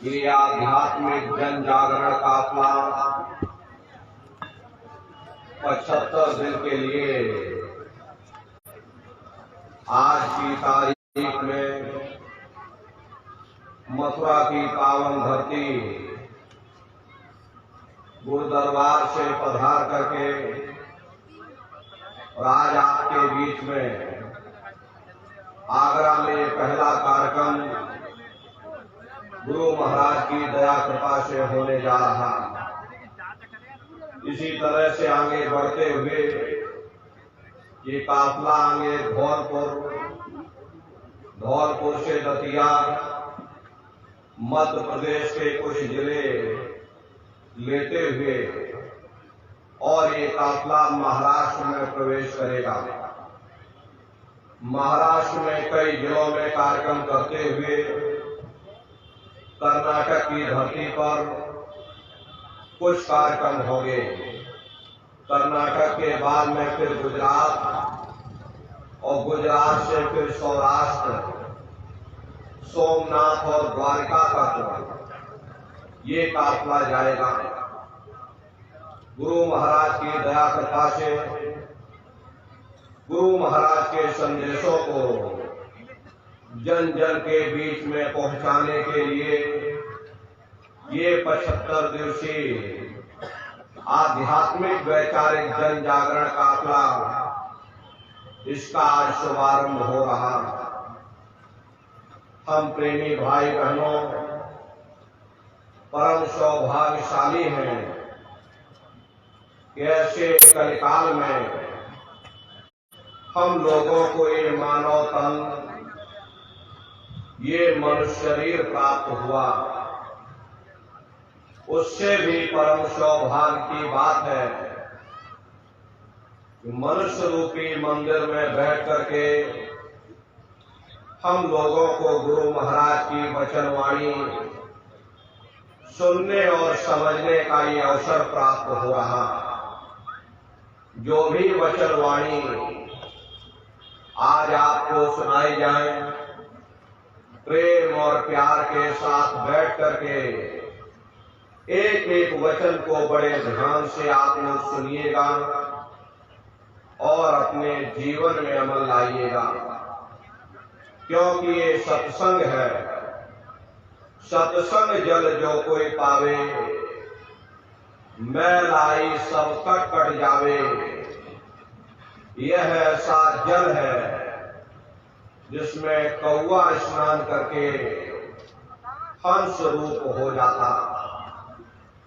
ये आध्यात्मिक जन जागरण काफिला 75 दिन के लिए आज की तारीख में मथुरा की पावन धरती गुरुदरबार से पधार करके और आज आपके बीच में आगरा में पहला कार्यक्रम गुरु महाराज की दया कृपा से होने जा रहा। इसी तरह से आगे बढ़ते हुए ये काफिला आगे धौलपुर से दतिया मध्य प्रदेश के कुछ जिले लेते हुए और ये काफिला महाराष्ट्र में प्रवेश करेगा। महाराष्ट्र में कई जिलों में कार्यक्रम करते हुए कर्नाटक की धरती पर कुछ कार्यक्रम होंगे। कर्नाटक के बाद में फिर गुजरात और गुजरात से फिर सौराष्ट्र, सोमनाथ और द्वारका तक ये काफिला जाएगा। गुरु महाराज की दया कृपा से गुरु महाराज के संदेशों को जन जन के बीच में पहुंचाने के लिए ये 75 दिवसीय आध्यात्मिक वैचारिक जन जागरण काफिला इसका आज शुभारंभ हो रहा। हम प्रेमी भाई बहनों परम सौभाग्यशाली हैं कि ऐसे कलिकाल में हम लोगों को ये मानव तन, ये मनुष्य शरीर प्राप्त हुआ। उससे भी परम सौभाग्य की बात है कि मनुष्य रूपी मंदिर में बैठ करके हम लोगों को गुरु महाराज की वचनवाणी सुनने और समझने का ये अवसर प्राप्त हो रहा। जो भी वचनवाणी आज आपको सुनाई जाए, प्रेम और प्यार के साथ बैठ करके एक एक वचन को बड़े ध्यान से आप लोग सुनिएगा और अपने जीवन में अमल लाइएगा, क्योंकि ये सत्संग है। सत्संग जल जो कोई पावे, मैल आई सब कट कट जावे। यह ऐसा जल है जिसमें कौवा स्नान करके हंस रूप हो जाता।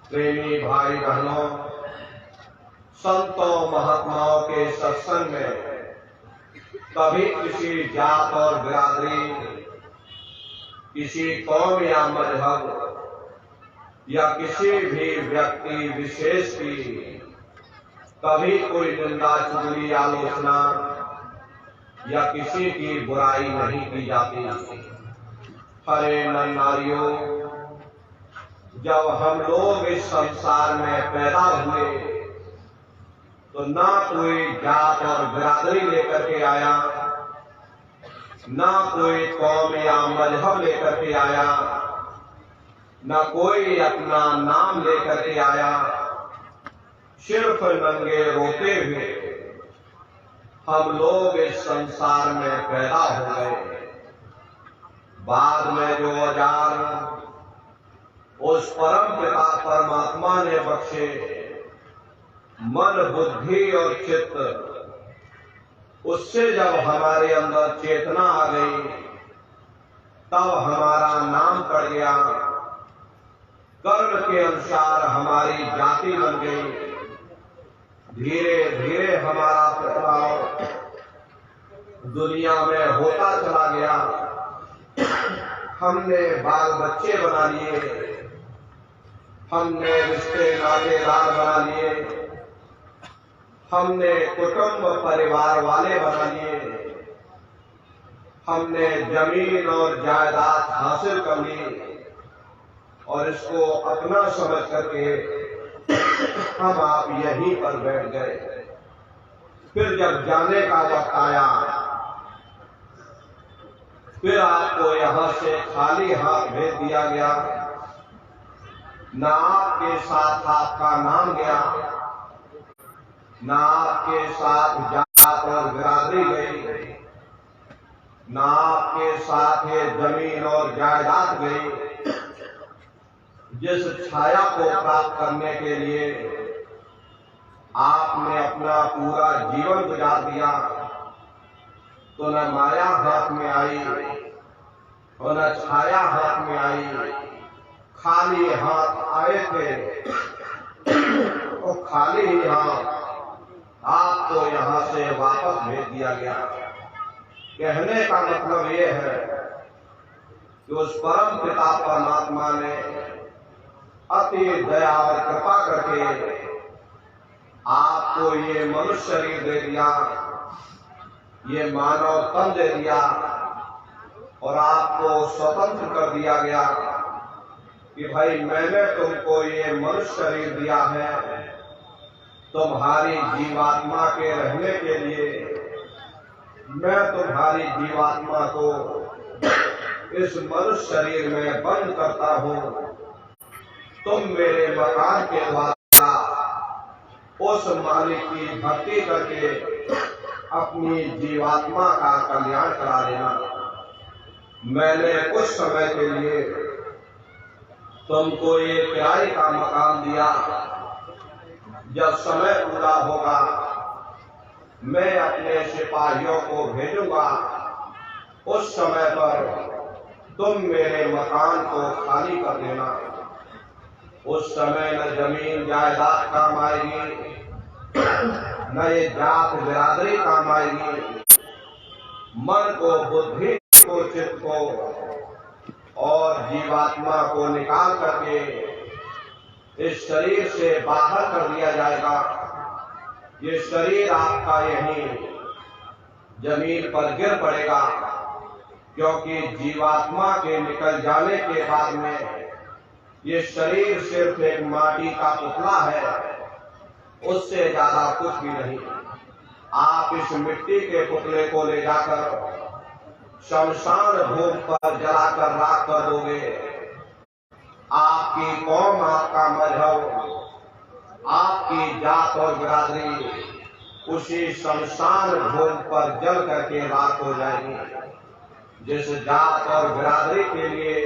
प्रेमी भाई बहनों, संतों महात्माओं के सत्संग में कभी किसी जात और बिरादरी, किसी कौम या मजहब या किसी भी व्यक्ति विशेष की कभी कोई निंदा, चुगली, आलोचना या किसी की बुराई नहीं की जाती। हरे नर नारियों, जब हम लोग इस संसार में पैदा हुए तो ना कोई जात और बिरादरी लेकर के आया, ना कोई कौम या मजहब लेकर के आया, ना कोई अपना नाम लेकर के आया। सिर्फ नंगे रोते हुए हम लोग इस संसार में पैदा हो गए। बाद में जो औजार उस परम पिता परमात्मा ने बख्शे, मन, बुद्धि और चित्त, उससे जब हमारे अंदर चेतना आ गई तब हमारा नाम पड़ गया। कर्म के अनुसार हमारी जाति बन गई। धीरे धीरे हमारा प्रभाव दुनिया में होता चला गया। हमने बाल बच्चे बना लिए, हमने रिश्ते नातेदार बना लिए, हमने कुटुंब परिवार वाले बना लिए, हमने जमीन और जायदाद हासिल कर ली और इसको अपना समझ करके हम आप यहीं पर बैठ गए। फिर जब जाने का वक्त आया, फिर आपको यहां से खाली हाथ भेज दिया गया ना आपके साथ आपका नाम गया, ना आपके साथ जात और बिरादरी गई, ना आपके साथ ये जमीन और जायदाद गई। जिस छाया को प्राप्त करने के लिए आपने अपना पूरा जीवन गुजार दिया, तो न माया हाथ में आई और न छाया हाथ में आई, खाली हाथ आए थे और खाली ही हाथ आपको यहां से वापस भेज दिया गया। कहने का मतलब ये है कि उस परम पिता परमात्मा ने अति दया और कृपा करके आपको ये मनुष्य शरीर दे दिया, ये मानव तन दे दिया और आपको स्वतंत्र कर दिया गया कि भाई मैंने तुमको ये मनुष्य शरीर दिया है तुम्हारी जीवात्मा के रहने के लिए। मैं तुम्हारी जीवात्मा को इस मनुष्य शरीर में बंद करता हूं। तुम मेरे मकान के द्वारा उस मालिक की भक्ति करके अपनी जीवात्मा का कल्याण करा देना। मैंने कुछ समय के लिए तुमको ये किराए का मकान दिया, जब समय पूरा होगा मैं अपने सिपाहियों को भेजूंगा, उस समय पर तुम मेरे मकान को खाली कर देना। उस समय न जमीन जायदाद काम आएगी, न ये जात बिरादरी काम आएगी। मन को, बुद्धि को, चित्त को और जीवात्मा को निकाल करके इस शरीर से बाहर कर दिया जाएगा। ये शरीर आपका यहीं जमीन पर गिर पड़ेगा, क्योंकि जीवात्मा के निकल जाने के बाद में ये शरीर सिर्फ एक माटी का पुतला है, उससे ज्यादा कुछ भी नहीं। आप इस मिट्टी के पुतले को ले जाकर शमशान भूमि पर जलाकर राख कर दोगे। आपकी कौम, आपका मजहब, आपकी जात और बिरादरी उसी शमशान भूमि पर जल करके राख हो जाएगी। जिस जात और बिरादरी के लिए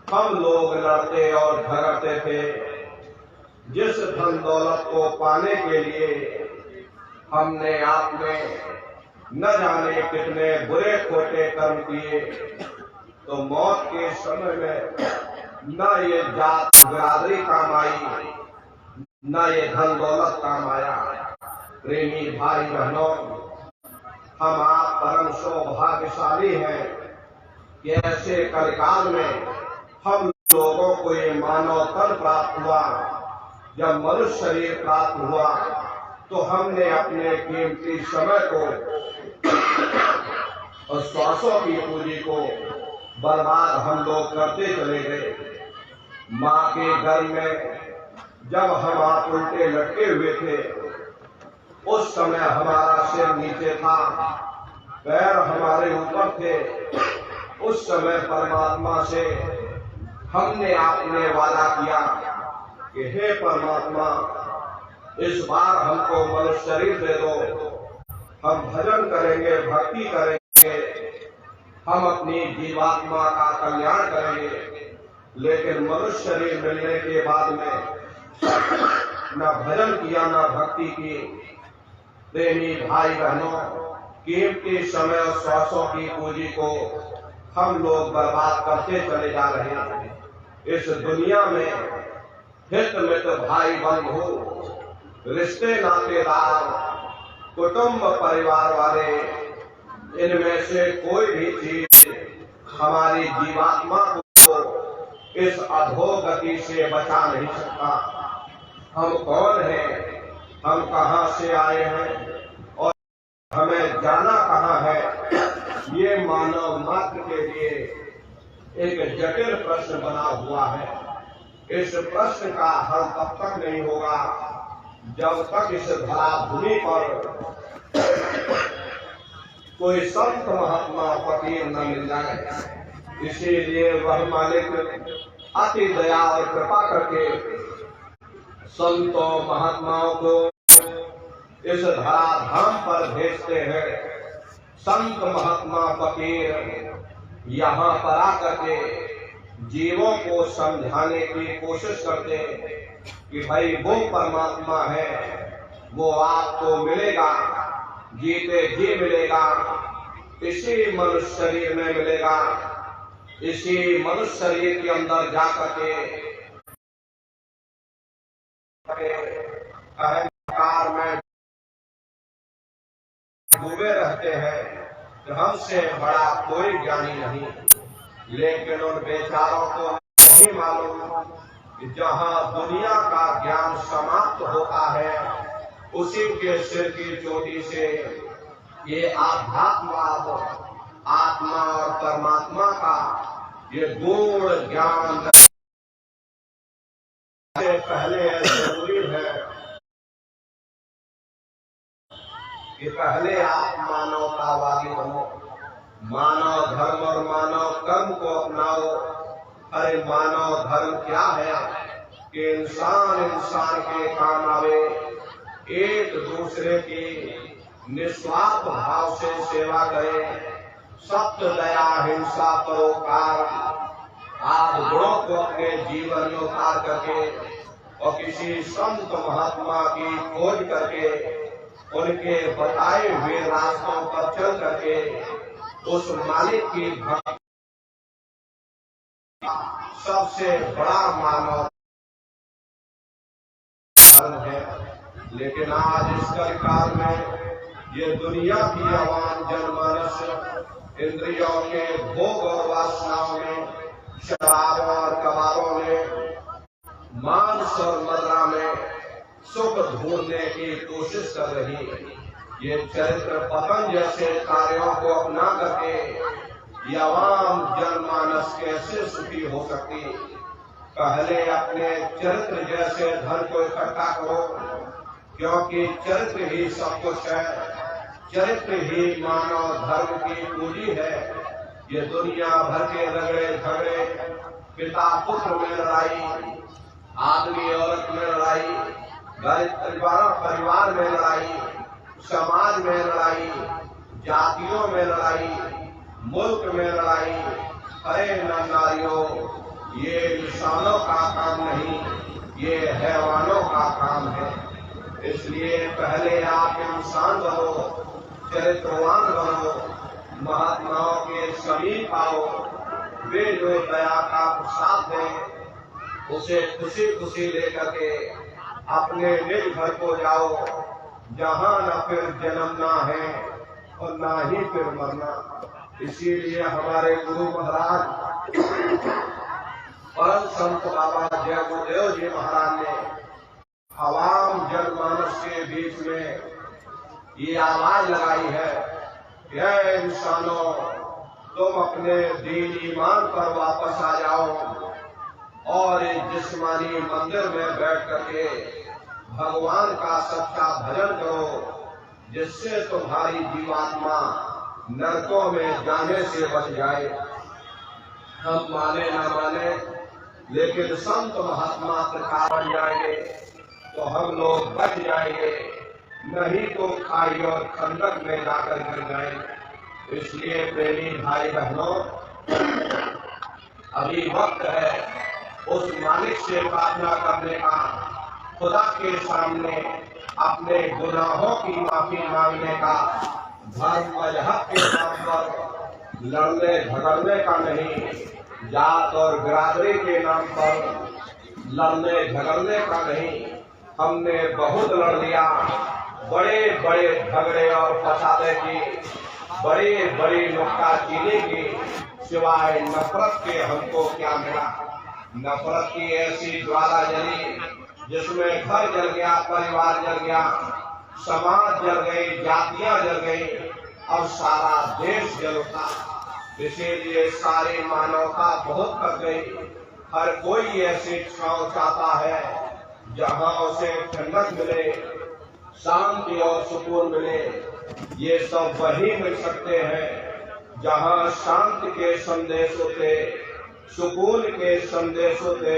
हम लोग लड़ते और झगड़ते थे, जिस धन दौलत को पाने के लिए हमने आपने न जाने कितने बुरे खोटे कर्म किए, तो मौत के समय में न ये जात बिरादरी काम आई, न ये धन दौलत काम आया। प्रेमी भाई बहनों, हम आप परम सौभाग्यशाली हैं कि ऐसे कलिकाल में हम लोगों को ये मानव तन प्राप्त हुआ। जब मनुष्य शरीर प्राप्त हुआ तो हमने अपने कीमती समय को और श्वासों की पूंजी को बर्बाद हम लोग करते चले गए। माँ के घर में जब हम आप उल्टे लटके हुए थे, उस समय हमारा सिर नीचे था, पैर हमारे ऊपर थे। उस समय परमात्मा से हमने आपने वादा किया कि हे परमात्मा, इस बार हमको मनुष्य शरीर दे दो, हम भजन करेंगे, भक्ति करेंगे, हम अपनी जीवात्मा का कल्याण करेंगे। लेकिन मनुष्य शरीर मिलने के बाद में न भजन किया, न भक्ति की। प्रेमी भाई बहनों, कीमती समय और श्वासों की पूंजी को हम लोग बर्बाद करते चले जा रहे हैं। इस दुनिया में हित मित्र, भाई बंधु, रिश्ते नातेदार, कुटुंब परिवार वाले, इनमें से कोई भी चीज हमारी जीवात्मा को इस अधोगति से बचा नहीं सकता। हम कौन हैं, हम कहां से आए हैं और हमें जाना कहां है, ये मानव मात्र के लिए एक जटिल प्रश्न बना हुआ है। इस प्रश्न का हल तब तक नहीं होगा जब तक इस धरा भूमि पर कोई संत महात्मा फकीर न मिल जाए। इसीलिए वह मालिक अति दया और कृपा करके संतों महात्माओं को इस धराधाम पर भेजते हैं। संत महात्मा फकीर यहाँ पर आकर के जीवों को समझाने की कोशिश करते कि भाई वो परमात्मा है, वो आपको मिलेगा, जीते जी मिलेगा, इसी मनुष्य शरीर में मिलेगा, इसी मनुष्य शरीर के अंदर जाकर के अहंकार में डूबे रहते हैं कि हमसे बड़ा कोई ज्ञानी नहीं। लेकिन उन बेचारों को नहीं मालूम कि जहाँ दुनिया का ज्ञान समाप्त होता है, उसी के सिर की चोटी से ये आध्यात्मवाद, आत्मा और परमात्मा का ये गूढ़ ज्ञान से पहले जरूरी है कि पहले आप मानवतावादी बनो, मानव धर्म और मानव कर्म को अपनाओ। अरे मानव धर्म क्या है कि इंसान इंसान के काम आवे, एक दूसरे की निस्वार्थ भाव से सेवा करे, सत्य दया हिंसा परोपकार आदि गुणों को अपने जीवन में उतार करके और किसी संत महात्मा की खोज करके उनके बताए हुए रास्तों पर चल करके उस मालिक की भक्ति सबसे बड़ा मानव धर्म है। लेकिन आज इस कलिकाल में ये दुनिया की आवाम जनमानस इंद्रियों के भोग और वासनाओं में, शराबों और कबारों में, मांस और मदिरा में सुख ढूंढने की कोशिश कर रही है। ये चरित्र पतन जैसे कार्यों को अपना करके आवाम जनमानस कैसे सुखी हो सकती। पहले अपने चरित्र जैसे धन को इकट्ठा करो, क्योंकि चरित्र ही सब कुछ है, चरित्र ही मानव धर्म की पूंजी है। ये दुनिया भर के रगड़े झगड़े, पिता पुत्र में लड़ाई, आदमी औरत में लड़ाई, परिवार में लड़ाई, समाज में लड़ाई, जातियों में लड़ाई, मुल्क में लड़ाई। अरे नारियों, ये इंसानों का काम नहीं, ये हैवानों का काम है। इसलिए पहले आप इंसान बनो, चरित्रवान बनो, महात्माओं के समीप आओ, वे जो दया का प्रसाद दें उसे खुशी खुशी लेकर के अपने निज घर को जाओ, जहाँ न फिर जन्मना है और न ही फिर मरना। इसीलिए हमारे गुरु महाराज परम संत बाबा जय गुरुदेव जी महाराज ने आवाम जनमानस के बीच में ये आवाज लगाई है कि हे इंसानों, तुम अपने दीन ईमान पर वापस आ जाओ और इस जिस्मानी मंदिर में बैठ करके भगवान का सच्चा भजन करो, जिससे तुम्हारी जीवात्मा नरकों में जाने से बच जाए। हम माने न माने, लेकिन संत महात्मा प्रकार बन जाएंगे तो हम लोग बच जाएंगे, नहीं तो खाई और खंडक में जाकर गिर जाएंगे। इसलिए प्रेमी भाई बहनों, अभी वक्त है उस मालिक से प्रार्थना करने का, खुदा के सामने अपने गुनाहों की माफी मांगने का। धर्म मजहब के नाम पर लड़ने झगड़ने का नहीं, जात और बिरादरी के नाम पर लड़ने झगड़ने का नहीं। हमने बहुत लड़ लिया, बड़े बड़े झगड़े और फसादे की, बड़ी बड़ी नुक्ताचीनी की, सिवाय नफरत के हमको क्या मिला। नफरत की ऐसी ज्वाला जली जिसमें घर जल गया, परिवार जल गया, समाज जल गई, जातियां जल गई और सारा देश जल उठा। इसीलिए सारी मानवता बहुत थक गई। हर कोई ऐसी छांव चाहता है जहां उसे ठंडक मिले, शांति और सुकून मिले। ये सब वही मिल सकते हैं जहां शांति के संदेशों से सुकून के संदेश होते,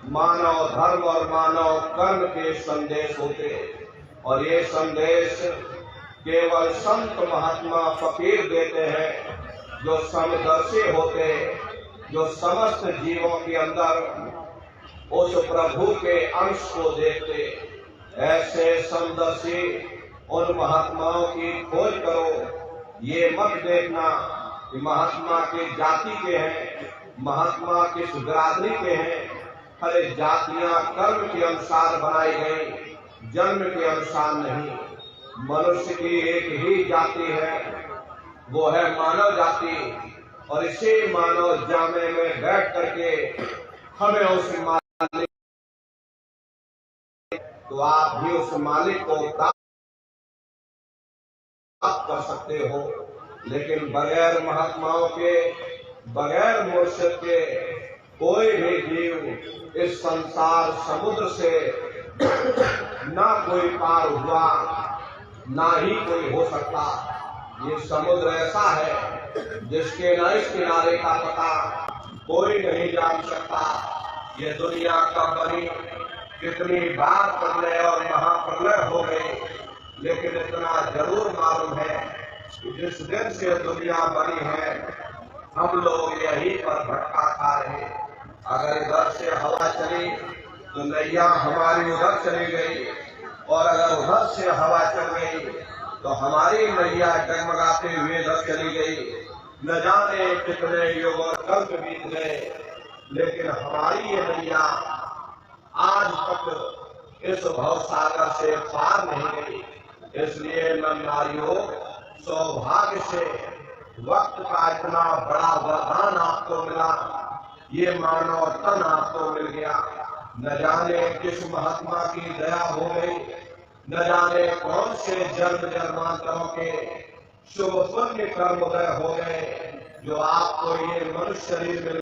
मानव धर्म और मानव कर्म के संदेश होते। और ये संदेश केवल संत महात्मा फकीर देते हैं, जो समदर्शी होते, जो समस्त जीवों के अंदर उस प्रभु के अंश को देखते। ऐसे समदर्शी उन महात्माओं की खोज करो। ये मत देखना कि महात्मा की जाति के हैं, महात्मा किस बिरादरी के हैं। हर जातियां कर्म के अनुसार बनाई गई, जन्म के अनुसार नहीं। मनुष्य की एक ही जाति है, वो है मानव जाति। और इसी मानव जामे में बैठ करके हमें उस मालिक, तो आप भी उस मालिक को प्राप्त कर सकते हो। लेकिन बगैर महात्माओं के, बगैर मुर्शिद के कोई भी जीव इस संसार समुद्र से ना कोई पार हुआ, ना ही कोई हो सकता। ये समुद्र ऐसा है जिसके न इस किनारे का पता कोई नहीं जान सकता। ये दुनिया कब बनी, कितनी बार प्रलय और महाप्रलय हो गई, लेकिन इतना जरूर मालूम है कि जिस दिन से दुनिया बनी है, हम लोग यहीं पर भटका खा रहे। अगर इधर से हवा चली तो नैया हमारी उधर चली गई, और अगर उधर से हवा चल गई तो हमारी नैया डगमगाते हुए इधर चली गई। न जाने कितने युग और कल्प बीत गए, लेकिन हमारी ये नैया आज तक इस भवसागर से पार नहीं गई। इसलिए नारियों, सौभाग्य से वक्त का इतना बड़ा वरदान आपको मिला, ये मानव तन आपको मिल गया। न जाने किस महात्मा की दया हो गई, न जाने कौन से जन्म जन्मांतरों के शुभ पुण्य कर्म उदय हो गए, जो आपको ये मनुष्य शरीर मिल